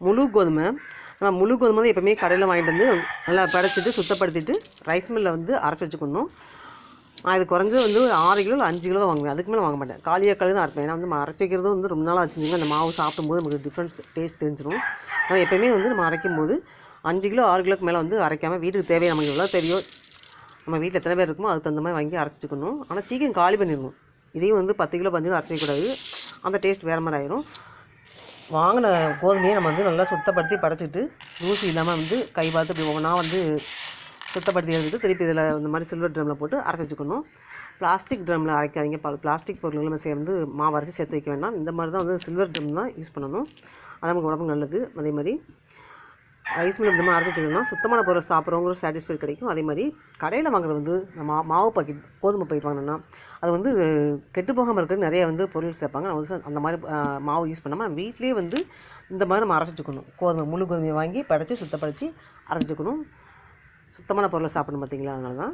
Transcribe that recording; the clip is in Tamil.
முழு கோதுமை. நம்ம முழு கோதுமை தான் எப்போவுமே கடையில் வாங்கிட்டு வந்து நல்லா படைச்சிட்டு சுத்தப்படுத்திட்டு ரைஸ் மில்லில் வந்து அரைச்சி வச்சுக்கணும். நான் இது குறைஞ்சது வந்து 6 கிலோ இல்லை 5 கிலோ தான் வாங்குவேன். அதுக்கு மேலே வாங்க மாட்டேன். காலியாக தான் அரைப்பேன். ஏன்னா வந்து அரைச்சி வைக்கிறது வந்து ரொம்ப நாளாக வச்சுருந்தீங்க அந்த மாவு சாப்பிடும்போது நமக்கு டிஃப்ரென்ஸ் டேஸ்ட் தெரிஞ்சிடும். ஆனால் எப்போயுமே வந்து நம்ம அரைக்கும் போது 5 கிலோ 6 கிலோக்கு மேலே வந்து அரைக்காமல் வீட்டுக்கு தேவையை நமக்கு எவ்வளோ தெரியும், நம்ம வீட்டில் எத்தனை பேர் இருக்குமோ அதுக்கு தகுந்த மாதிரி வாங்கி அரைச்சிக்கணும். ஆனால் சீக்கிரம் காலி பண்ணிடணும். இதையும் வந்து 10 கிலோ 5 கிலோ அரைச்சி வைக்கக்கூடாது. அந்த டேஸ்ட் வேறு மாதிரி ஆயிரும். வாங்கின கோதுமையை நம்ம வந்து நல்லா சுத்தப்படுத்தி படைச்சிட்டு தூசி இல்லாமல் வந்து கை பார்த்து இப்படி ஒவ்வொன்றா வந்து சுத்தப்படுத்தி எடுத்துட்டு திருப்பி இதில் இந்த மாதிரி சில்வர் ட்ரம்மில் போட்டு அரைச்சி வச்சுக்கணும். பிளாஸ்டிக் ட்ரம்மில் அரைக்காதீங்க. பிளாஸ்டிக் பொருட்கள் நம்ம சேர்ந்து மாவு அரைச்சி சேர்த்து வைக்க வேண்டாம். இந்த மாதிரி தான் வந்து சில்வர் ட்ரம் தான் யூஸ் பண்ணணும். அது நமக்கு உடம்புக்கு நல்லது. அதே மாதிரி ரைஸ் மில் இந்த மாதிரி அரைச்சி வச்சுக்கணும்னா சுத்தமான பொருள் சாப்பிட்றவங்களும் சாட்டிஸ்ஃபைட் கிடைக்கும். அதே மாதிரி கடையில் வாங்குறது வந்து நம்ம மாவு பாக்கெட் கோதுமை பாக்கெட் வாங்கினோன்னா அது வந்து கெட்டு போகாமல் இருக்கிறது நிறைய வந்து பொருள் சேர்ப்பாங்க. நம்ம வந்து அந்த மாதிரி மாவு யூஸ் பண்ணாமல் நம்ம வீட்டிலே வந்து இந்த மாதிரி நம்ம அரைச்சி வச்சுக்கணும். கோதுமை முழு கோதுமையை வாங்கி படைச்சி சுத்தப்படுத்தி அரைச்சி வச்சுக்கணும். சுத்தமான பொருளை சாப்பிடணும் பார்த்தீங்களா, அதனால தான்